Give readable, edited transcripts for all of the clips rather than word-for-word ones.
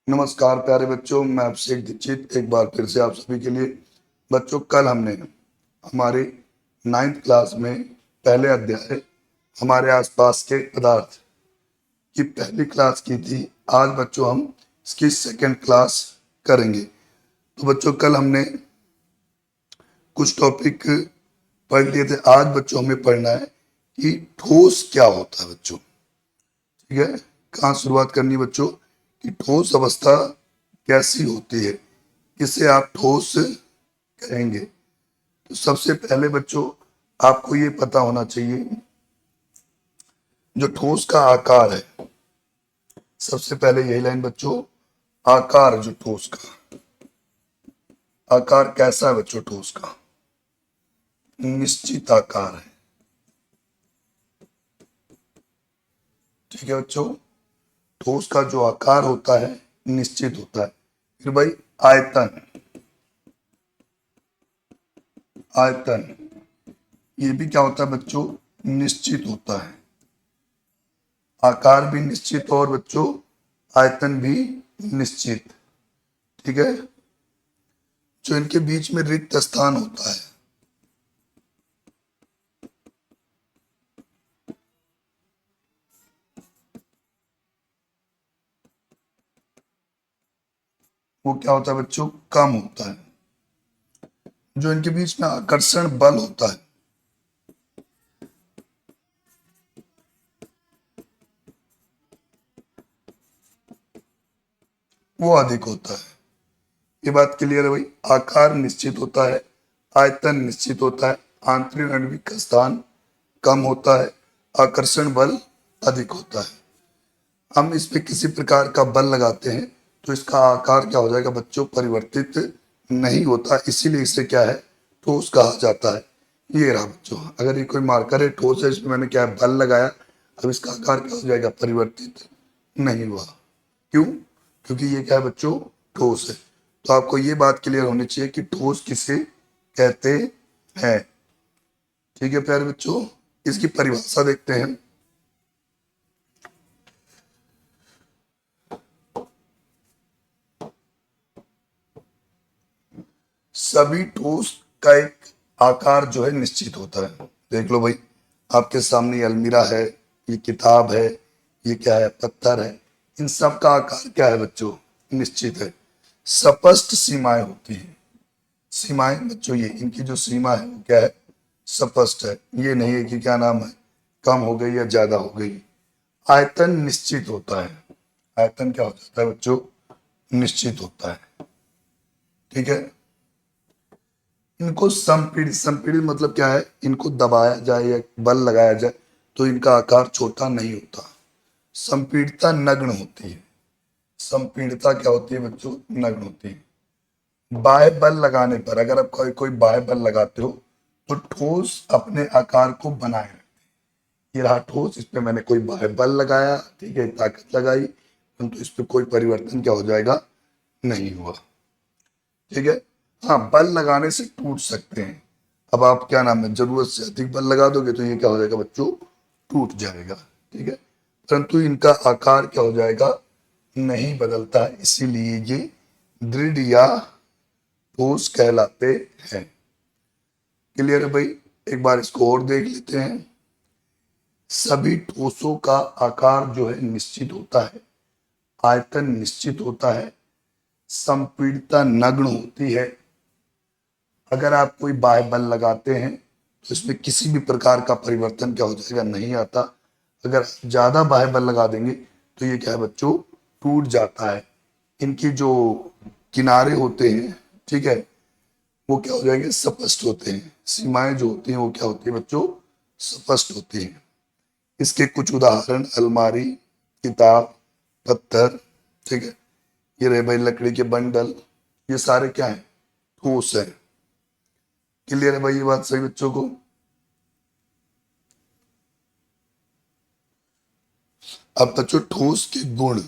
नमस्कार प्यारे बच्चों, मैं अभिषेक दीक्षित एक बार फिर से आप सभी के लिए। बच्चों, कल हमने हमारे 9th क्लास में पहले अध्याय हमारे आसपास के पदार्थ की पहली क्लास की थी। आज बच्चों हम इसकी सेकंड क्लास करेंगे। तो बच्चों, कल हमने कुछ टॉपिक पढ़ लिए थे। आज बच्चों हमें पढ़ना है कि ठोस क्या होता है बच्चों। ठीक है, कहाँ शुरुआत करनी है बच्चों कि ठोस अवस्था कैसी होती है, किसे आप ठोस कहेंगे। तो सबसे पहले बच्चों आपको ये पता होना चाहिए जो ठोस का आकार है। सबसे पहले यही लाइन बच्चों, आकार जो ठोस का आकार कैसा है बच्चों, ठोस का निश्चित आकार है। ठीक है बच्चों, ठोस का जो आकार होता है निश्चित होता है। फिर भाई आयतन, आयतन ये भी क्या होता है बच्चों, निश्चित होता है। आकार भी निश्चित और बच्चों आयतन भी निश्चित। ठीक है, जो इनके बीच में रिक्त स्थान होता है वो क्या होता है बच्चों, कम होता है। जो इनके बीच में आकर्षण बल होता है वो अधिक होता है। ये बात क्लियर है भाई। आकार निश्चित होता है, आयतन निश्चित होता है, आंतरिक आणविक का स्थान कम होता है, आकर्षण बल अधिक होता है। हम इस पे किसी प्रकार का बल लगाते हैं तो इसका आकार क्या हो जाएगा बच्चों, परिवर्तित नहीं होता। इसीलिए इसे क्या है, ठोस कहा जाता है। ये रहा बच्चों, अगर ये कोई मार्कर है ठोस है, इसमें मैंने क्या है, बल लगाया, अब इसका आकार क्या हो जाएगा, परिवर्तित नहीं हुआ। क्यों? क्योंकि ये क्या है बच्चों, ठोस है। तो आपको ये बात क्लियर होनी चाहिए कि ठोस किसे कहते हैं। ठीक है प्यारे बच्चों, इसकी परिभाषा देखते हैं। सभी ठोस का एक आकार जो है निश्चित होता है। देख लो भाई, आपके सामने ये अलमीरा है, ये किताब है, ये क्या है, पत्थर है। इन सब का आकार क्या है बच्चों, निश्चित है। स्पष्ट सीमाएं होती हैं। सीमाएं बच्चों, ये इनकी जो सीमा है वो क्या है, स्पष्ट है। ये नहीं है कि क्या नाम है, कम हो गई या ज्यादा हो गई। आयतन निश्चित होता है। आयतन क्या हो जाता है बच्चों, निश्चित होता है। ठीक है, इनको संपीड़ित, संपीड़ित मतलब क्या है, इनको दबाया जाए या बल लगाया जाए तो इनका आकार छोटा नहीं होता। संपीड़ितता नग्न होती है। संपीड़ितता क्या होती है बच्चों, नग्न होती है। बाह्य बल लगाने पर, अगर आप कोई कोई बाह्य बल लगाते हो तो ठोस अपने आकार को बनाए रखते हैं। ये रहा ठोस, इस पे मैंने कोई बाह्य बल लगाया, ठीक है, ताकत लगाई, परंतु इस पे कोई परिवर्तन क्या हो जाएगा, नहीं हुआ। ठीक है, हाँ, बल लगाने से टूट सकते हैं। अब आप क्या नाम है, जरूरत से अधिक बल लगा दोगे तो ये क्या हो जाएगा बच्चों, टूट जाएगा। ठीक है, परंतु इनका आकार क्या हो जाएगा, नहीं बदलता है। इसीलिए ये दृढ़ या ठोस कहलाते हैं। क्लियर है भाई? एक बार इसको और देख लेते हैं। सभी ठोसों का आकार जो है निश्चित होता है, आयतन निश्चित होता है, संपीड़ितता नगण्य होती है। अगर आप कोई बाह्य बल लगाते हैं तो इसमें किसी भी प्रकार का परिवर्तन क्या हो जाएगा, नहीं आता। अगर ज्यादा बाह्य बल लगा देंगे तो ये क्या है बच्चों, टूट जाता है। इनकी जो किनारे होते हैं, ठीक है, वो क्या हो जाएंगे, स्पष्ट होते हैं। सीमाएं जो होती हैं वो क्या होती है बच्चों, स्पष्ट होती हैं। इसके कुछ उदाहरण, अलमारी, किताब, पत्थर, ठीक है, ये रहे भाई लकड़ी के बंडल, ये सारे क्या है, ठोस है। क्लियर है भाई ये बात सही बच्चों को? अब बच्चों ठोस के गुण,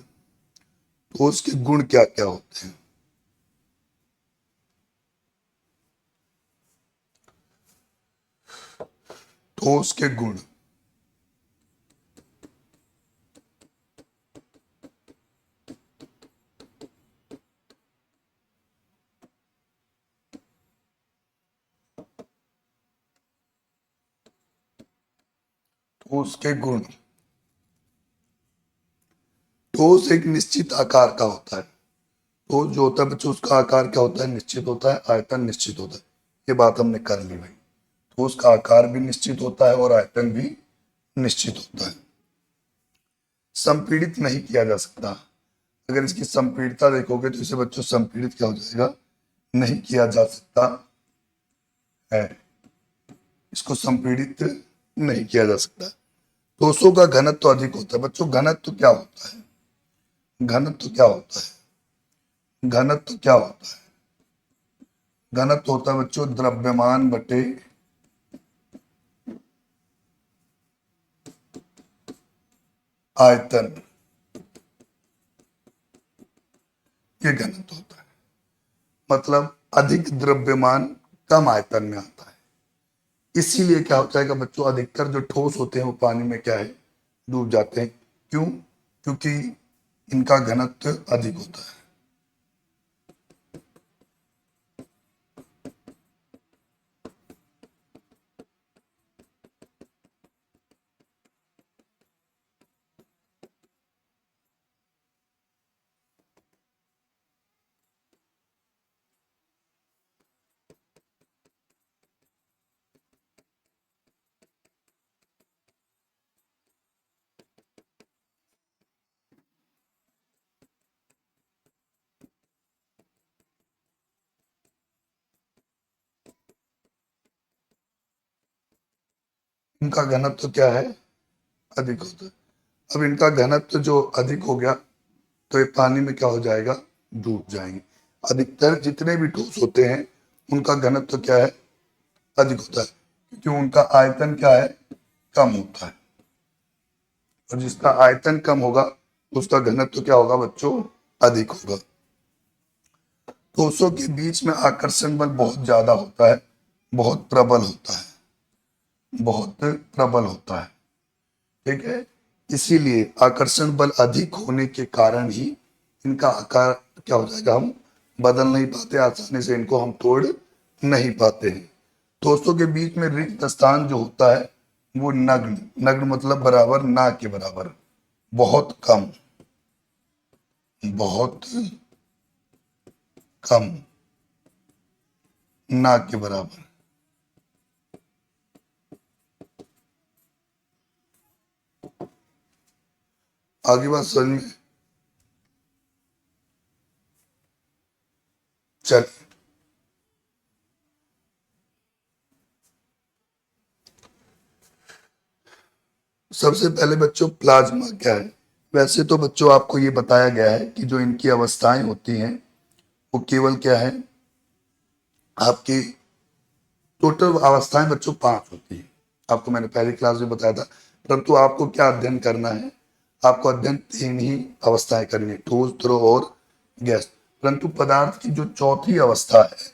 ठोस के गुण क्या क्या होते हैं। ठोस के गुण, उसके गुण। ठोस एक निश्चित आकार का होता है। ठोस जो होता है बच्चों, उसका आकार क्या होता है? निश्चित होता है, आयतन निश्चित होता है। ये बात हमने कर ली भाई। ठोस का आकार भी निश्चित होता है और आयतन भी निश्चित होता है। संपीड़ित नहीं किया जा सकता। अगर इसकी संपीड़ितता देखोगे तो इसे बच्चों संपीड़ित क्या हो जाएगा? नहीं किया जा सकता है। इसको संपीड़ित नहीं किया जा सकता। ठोसों का घनत्व तो अधिक होता है। बच्चों घनत्व क्या होता है? घनत्व क्या होता है? घनत्व क्या होता है? घनत्व होता है बच्चों द्रव्यमान बटे आयतन। ये घनत्व होता है। मतलब अधिक द्रव्यमान कम आयतन में आता है। इसीलिए क्या होता है कि बच्चों अधिकतर जो ठोस होते हैं वो पानी में क्या है? डूब जाते हैं। क्यों? क्योंकि इनका घनत्व अधिक होता है। इनका घनत्व क्या है? अधिक होता है। अब इनका घनत्व जो अधिक हो गया तो ये पानी में क्या हो जाएगा? डूब जाएंगे। अधिकतर जितने भी ठोस होते हैं उनका घनत्व क्या है? अधिक होता है, क्योंकि उनका आयतन क्या है? कम होता है। और जिसका आयतन कम होगा उसका घनत्व क्या होगा बच्चों? अधिक होगा। ठोसों के बीच में आकर्षण बल बहुत ज्यादा होता है, बहुत प्रबल होता है, बहुत प्रबल होता है। ठीक है। इसीलिए आकर्षण बल अधिक होने के कारण ही इनका आकार क्या हो जाएगा? हम बदल नहीं पाते आसानी से, इनको हम तोड़ नहीं पाते हैं। ठोसों के बीच में रिक्त स्थान जो होता है वो नग्न, नग्न मतलब बराबर, ना के बराबर, बहुत कम, बहुत कम, ना के बराबर। आगे बात समझ में? चल, सबसे पहले बच्चों प्लाज्मा क्या है? वैसे तो बच्चों आपको ये बताया गया है कि जो इनकी अवस्थाएं होती हैं वो केवल क्या है? आपकी टोटल अवस्थाएं बच्चों 5 होती हैं। आपको मैंने पहली क्लास में बताया था। परंतु आपको क्या अध्ययन करना है? आपको अध्ययन 3 ही अवस्थाएं करनी है, ठोस, द्रव और गैस। परंतु पदार्थ की जो चौथी अवस्था है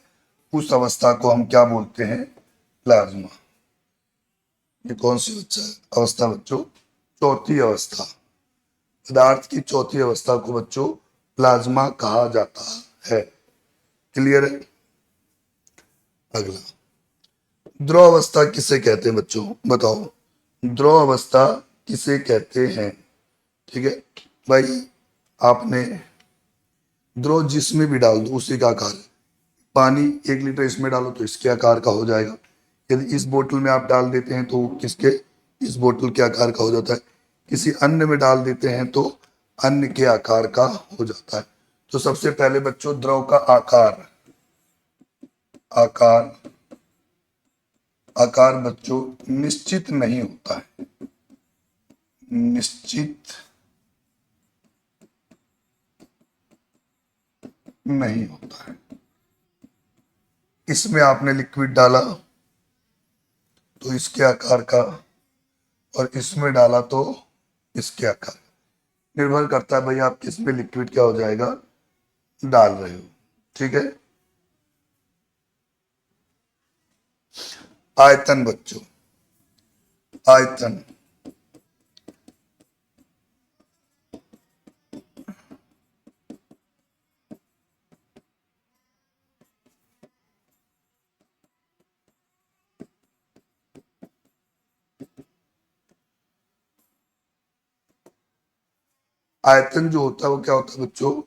उस अवस्था को हम क्या बोलते हैं? प्लाज्मा। ये कौन सी अवस्था बच्चों? चौथी अवस्था। पदार्थ की चौथी अवस्था को बच्चों प्लाज्मा कहा जाता है। क्लियर है? अगला, द्रव अवस्था किसे कहते हैं बच्चों? बताओ, द्रव अवस्था किसे कहते हैं? ठीक है भाई। आपने द्रव जिसमें भी डाल दो उसी का आकार है। पानी 1 लीटर इसमें डालो तो इसके आकार का हो जाएगा। यदि इस बोतल में आप डाल देते हैं तो किसके? इस बोतल के आकार का हो जाता है। किसी अन्य में डाल देते हैं तो अन्य के आकार का हो जाता है। तो सबसे पहले बच्चों द्रव का आकार, आकार, आकार बच्चों निश्चित नहीं होता है। निश्चित नहीं होता है। इसमें आपने लिक्विड डाला तो इसके आकार का, और इसमें डाला तो इसके आकार। निर्भर करता है भाई आप किस में लिक्विड क्या हो जाएगा? डाल रहे हो। ठीक है। आयतन बच्चों, आयतन, आयतन जो होता है वो क्या होता है बच्चों,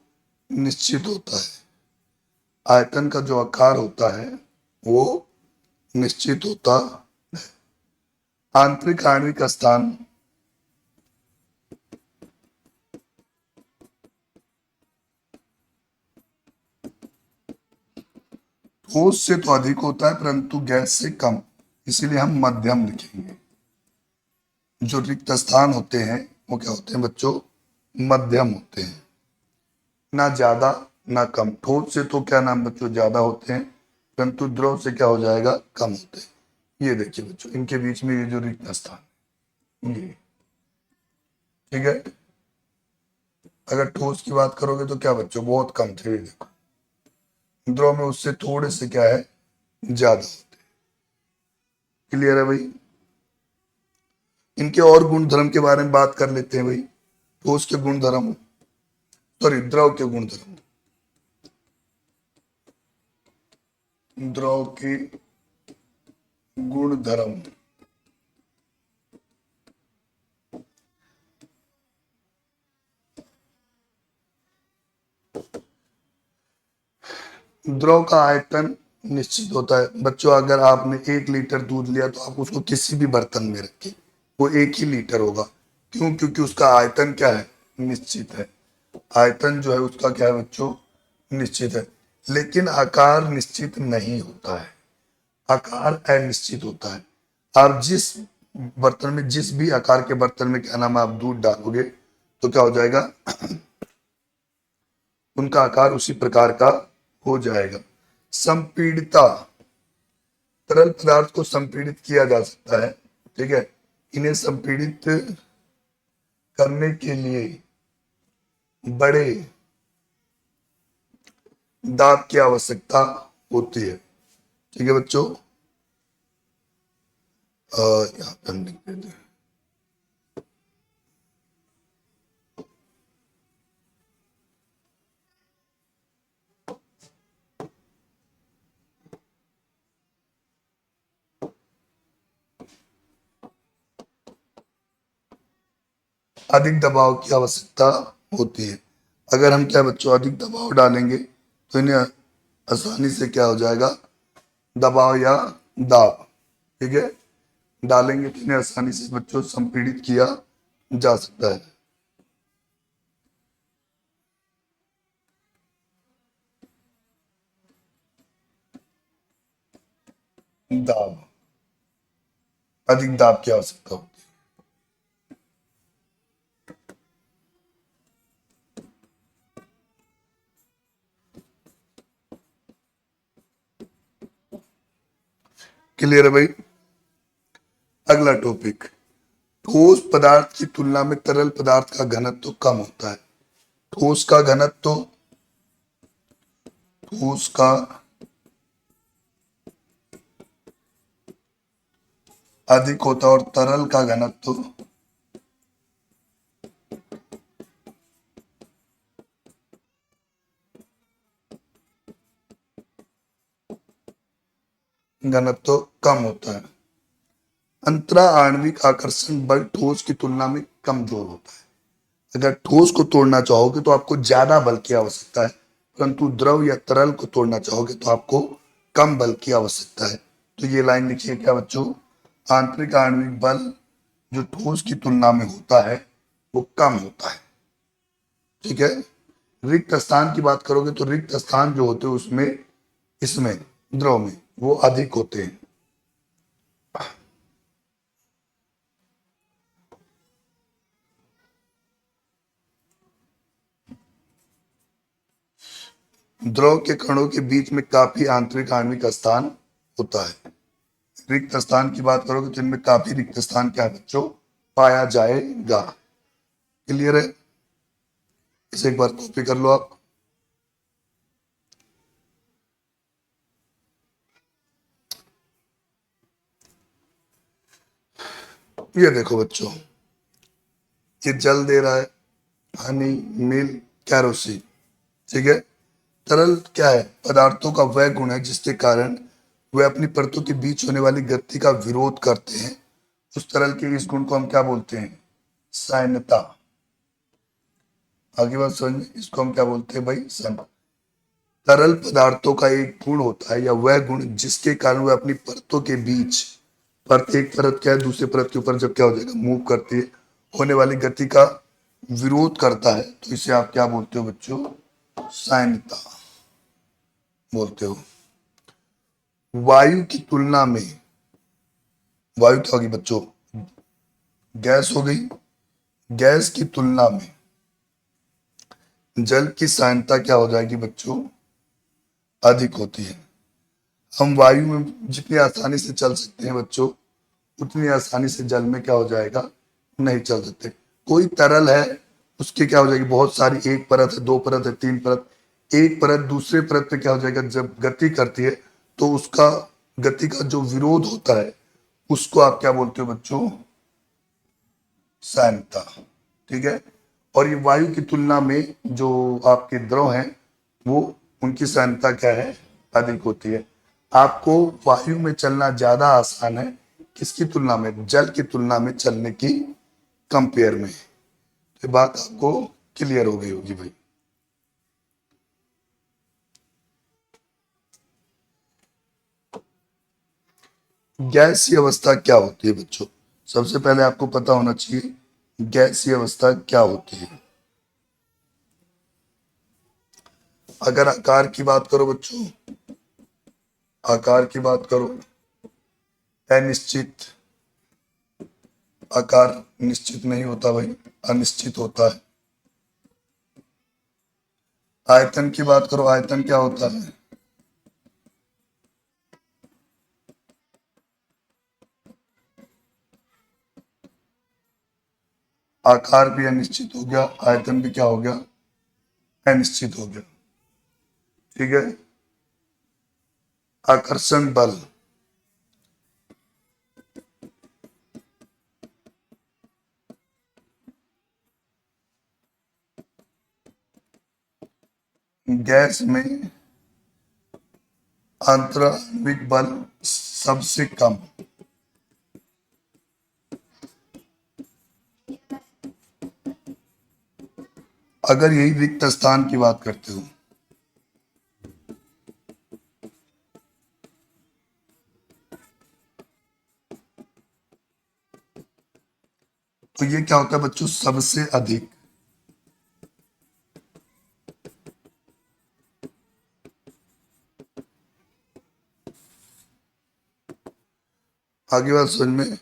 निश्चित होता है। आयतन का जो आकार होता है वो निश्चित होता। आंतरिक आणविक स्थान, ठोस से तो अधिक होता है परंतु गैस से कम, इसीलिए हम मध्यम लिखेंगे। जो रिक्त स्थान होते हैं वो क्या होते हैं बच्चों, मध्यम होते हैं, ना ज्यादा ना कम। ठोस से तो क्या नाम बच्चों ज्यादा होते हैं, परंतु द्रव से क्या हो जाएगा, कम होते हैं। ये देखिए बच्चों, इनके बीच में ये जो रिक्त स्थान, ये ठीक है। अगर ठोस की बात करोगे तो क्या बच्चों, बहुत कम थे, ये देखो। द्रव में उससे थोड़े से क्या है, ज्यादा होते हैं। क्लियर है भाई। इनके और गुण धर्म के बारे में बात कर लेते हैं भाई। ठोस के गुण धर्म, सॉरी द्रव के गुण धर्म, द्रव के गुण धर्म। द्रव का आयतन निश्चित होता है बच्चों। अगर आपने 1 लीटर दूध लिया तो आप उसको किसी भी बर्तन में रखें, वो 1 ही लीटर होगा। क्यों, क्योंकि उसका आयतन क्या है, निश्चित है। आयतन जो है उसका क्या है बच्चों, निश्चित है। लेकिन आकार निश्चित नहीं होता है, आकार अनिश्चित होता है। आप जिस बर्तन में, जिस भी आकार के बर्तन में क्या नाम है, आप दूध डालोगे तो क्या हो जाएगा, उनका आकार उसी प्रकार का हो जाएगा। संपीड़िता, तरल पदार्थ को संपीड़ित किया जा सकता है, ठीक है। इन्हें संपीड़ित करने के लिए बड़े दाब की आवश्यकता होती है, ठीक है बच्चों। यहाँ पे हम लिख देते हैं। अधिक दबाव की आवश्यकता होती है। अगर हम क्या बच्चों, अधिक दबाव डालेंगे तो इन्हें आसानी से क्या हो जाएगा, दबाव या दाब, ठीक है, डालेंगे तो इन्हें आसानी से बच्चों संपीड़ित किया जा सकता है। दाब, अधिक दाब की आवश्यकता होती है। क्लियर है भाई। अगला टॉपिक, ठोस पदार्थ की तुलना में तरल पदार्थ का घनत्व तो कम होता है। ठोस का घनत्व, ठोस का अधिक होता है और तरल का घनत्व घनत्व कम होता है। अंतरा आणविक आकर्षण बल ठोस की तुलना में कमजोर होता है। अगर ठोस को तोड़ना चाहोगे तो आपको ज्यादा बल की आवश्यकता है, परंतु द्रव या तरल को तोड़ना चाहोगे तो आपको कम बल की आवश्यकता है। तो ये लाइन लिखिए क्या बच्चों, आंतरिक आणविक बल जो ठोस की तुलना में होता है वो कम होता है, ठीक है। रिक्त स्थान की बात करोगे तो रिक्त स्थान जो होते हैं उसमें, इसमें द्रव में वो अधिक होते हैं। द्रव के कणों के बीच में काफी आंतरिक आणविक स्थान होता है। रिक्त स्थान की बात करोगे तो इनमें काफी रिक्त स्थान क्या है बच्चों, पाया जाएगा। क्लियर है। इसे एक बार कॉपी कर लो आप। ये देखो बच्चों, ये जल दे रहा है, हनी, मिल, कैरोसिन, ठीक है। तरल क्या है, पदार्थों का वह गुण है जिसके कारण वे अपनी परतों के बीच होने वाली गति का विरोध करते हैं। उस तरल के इस गुण को हम क्या बोलते हैं, साइनता। आगे बात समझ में, इसको हम क्या बोलते हैं भाई, सन। तरल पदार्थों का एक गुण होता है या वह गुण जिसके कारण वह अपनी परतों के बीच, परत एक परत क्या है दूसरी परत के ऊपर जब क्या हो जाएगा मूव करती है, होने वाली गति का विरोध करता है, तो इसे आप क्या बोलते हो बच्चों, साइनता बोलते हो। वायु की तुलना में, वायु क्या होगी बच्चों, गैस हो गई, गैस की तुलना में जल की साइनता क्या हो जाएगी बच्चों, अधिक होती है। हम वायु में जितनी आसानी से चल सकते हैं बच्चों, उतनी आसानी से जल में क्या हो जाएगा, नहीं चल सकते। कोई तरल है, उसकी क्या हो जाएगी बहुत सारी, एक परत है, दो परत है, तीन परत, एक परत दूसरे परत पे क्या हो जाएगा, जब गति करती है तो उसका गति का जो विरोध होता है उसको आप क्या बोलते हो बच्चों, साइनता। ठीक है। और ये वायु की तुलना में जो आपके द्रव हैं वो, उनकी साइनता क्या है, अधिक होती है। आपको वायु में चलना ज्यादा आसान है, किसकी तुलना में, जल की तुलना में चलने की कंपेयर में। ये बात आपको क्लियर हो गई होगी भाई। गैसीय अवस्था क्या होती है बच्चों, सबसे पहले आपको पता होना चाहिए गैसीय अवस्था क्या होती है। अगर आकार की बात करो बच्चों, आकार की बात करो, अनिश्चित, आकार निश्चित नहीं होता भाई, अनिश्चित होता है। आयतन की बात करो, आयतन क्या होता है, आकार भी अनिश्चित हो गया, आयतन भी क्या हो गया, अनिश्चित हो गया। ठीक है। आकर्षण बल, गैस में आंतराणविक बल सबसे कम। अगर यही रिक्त स्थान की बात करते हो, तो ये क्या होता है बच्चों, सबसे अधिक। आगे बात समझ में,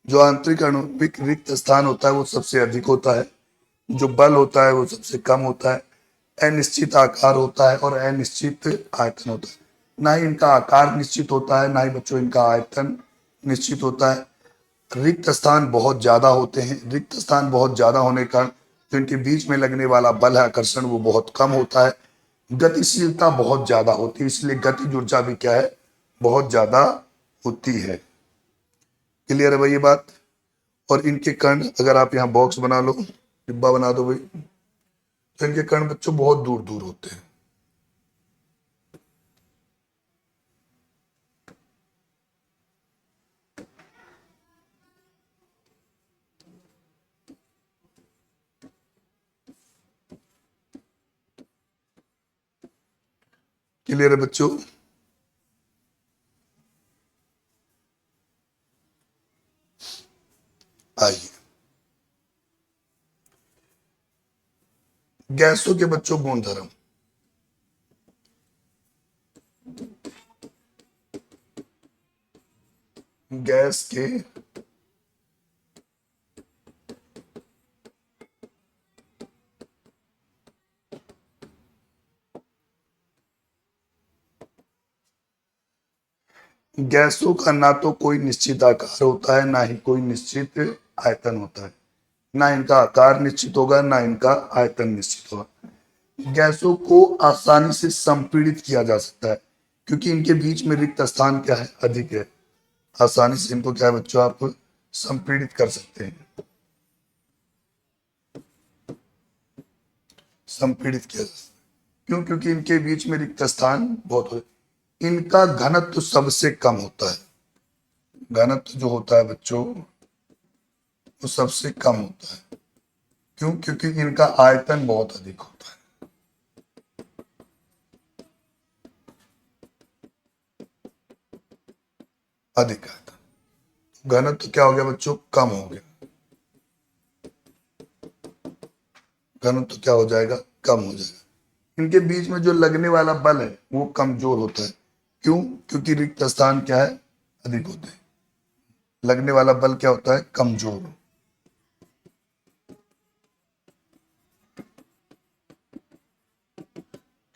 जो आंतरिक आणविक रिक्त स्थान होता है वो सबसे अधिक होता है, जो बल होता है वो सबसे कम होता है, अनिश्चित आकार होता है और अनिश्चित आयतन होता है। ना ही इनका आकार निश्चित होता है, ना ही बच्चों इनका आयतन निश्चित होता है। रिक्त स्थान बहुत ज्यादा होते हैं, रिक्त स्थान बहुत ज्यादा होने का जो इनके बीच में लगने वाला बल है आकर्षण वो बहुत कम होता है। गतिशीलता बहुत ज्यादा होती है, इसलिए गतिज ऊर्जा भी क्या है, बहुत ज्यादा होती है। क्लियर है भाई ये बात। और इनके कण, अगर आप यहाँ बॉक्स बना लो, डिब्बा बना दो भाई, तो इनके कण बच्चों बहुत दूर दूर होते हैं। क्लियर है बच्चों। आइए, गैसों के बच्चों गुणधर्म। गैस के गैसों का ना तो कोई निश्चित आकार होता है, ना ही कोई निश्चित आयतन होता है। ना इनका आकार निश्चित होगा, ना इनका आयतन निश्चित होगा। गैसों को आसानी से संपीड़ित किया जा सकता है, क्योंकि इनके बीच में रिक्त स्थान क्या है, अधिक है। आसानी से इनको क्या है बच्चों, आप संपीड़ित कर सकते हैं, संपीड़ित किया जा सकता है। क्यों, क्योंकि इनके बीच में रिक्त स्थान बहुत हो, इनका घनत्व सबसे कम होता है। घनत्व जो होता है बच्चों वो सबसे कम होता है। क्यों? क्योंकि इनका आयतन बहुत अधिक होता है। अधिक आयतन, घनत्व क्या हो गया बच्चों? कम हो गया। घनत्व क्या हो जाएगा? कम हो जाएगा। इनके बीच में जो लगने वाला बल है वो कमजोर होता है। क्यों? क्योंकि रिक्त स्थान क्या है? अधिक होते हैं। लगने वाला बल क्या होता है? कमजोर।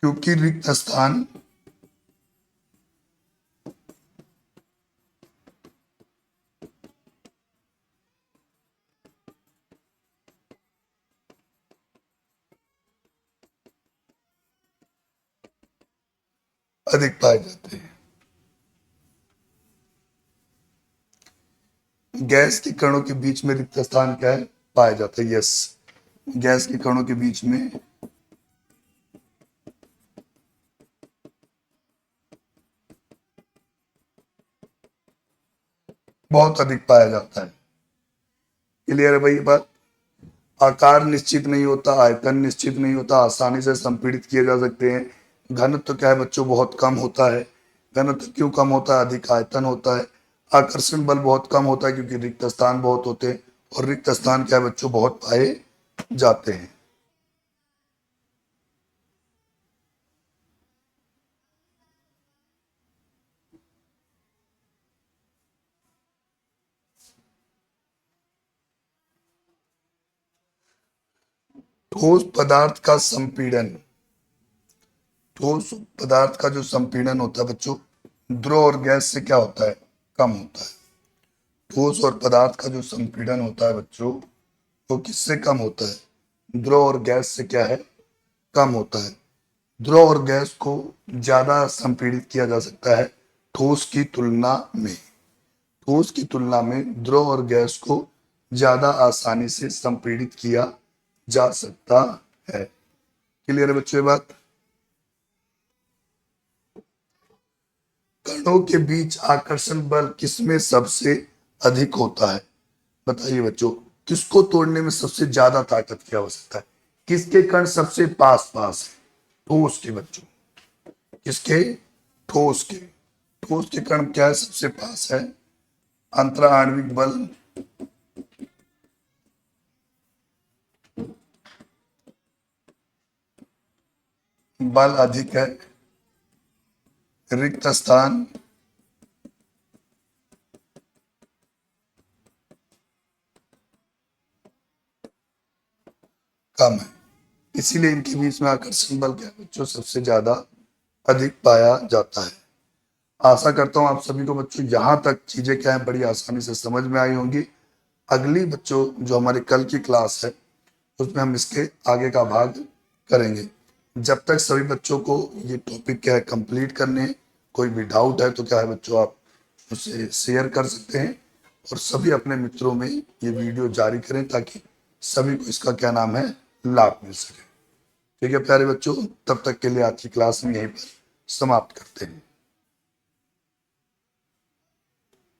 क्योंकि रिक्त स्थान अधिक पाए जाते हैं। गैस के कणों के बीच में रिक्त स्थान क्या है? पाया जाता है। यस, गैस के कणों के बीच में बहुत अधिक पाया जाता है। क्लियर है भाई ये बात? आकार निश्चित नहीं होता, आयतन निश्चित नहीं होता, आसानी से संपीड़ित किए जा सकते हैं। घनत्व क्या है बच्चों? बहुत कम होता है। घनत्व क्यों कम होता है? अधिक आयतन होता है। आकर्षण बल बहुत कम होता है क्योंकि रिक्त स्थान बहुत होते हैं, और रिक्त स्थान क्या है बच्चों? बहुत पाए जाते हैं। ठोस पदार्थ का संपीड़न, ठोस पदार्थ का जो संपीड़न होता है बच्चों, द्रव और गैस से क्या होता है? कम होता है। ठोस और पदार्थ का जो संपीड़न होता है बच्चों, वो किससे कम होता है? द्रव और गैस से क्या है? कम होता है। द्रव और गैस को ज्यादा संपीड़ित किया जा सकता है ठोस की तुलना में। ठोस की तुलना में द्रव और गैस को ज्यादा आसानी से संपीड़ित किया जा सकता है। क्लियर है बच्चों ये बात? कणों के बीच आकर्षण बल किसमें सबसे अधिक होता है? बताइए बच्चों, किसको तोड़ने में सबसे ज्यादा ताकत की आवश्यकता है? किसके कण सबसे पास पास है? ठोस के बच्चों। किसके? ठोस के। ठोस के कण क्या है? सबसे पास है। अंतरा आणविक बल बल अधिक है। रिक्त स्थान कम है। इसीलिए इनके बीच में आकर्षण बल क्या है बच्चों? सबसे ज्यादा अधिक पाया जाता है। आशा करता हूं आप सभी को बच्चों यहाँ तक चीजें क्या है बड़ी आसानी से समझ में आई होंगी। अगली बच्चों जो हमारी कल की क्लास है उसमें हम इसके आगे का भाग करेंगे। जब तक सभी बच्चों को ये टॉपिक क्या है कंप्लीट करने हैं, कोई भी डाउट है तो क्या है बच्चों आप उसे शेयर कर सकते हैं, और सभी अपने मित्रों में ये वीडियो जारी करें ताकि सभी को इसका क्या नाम है लाभ मिल सके। ठीक है प्यारे बच्चों, तब तक के लिए आज की क्लास में यहीं पर समाप्त करते हैं।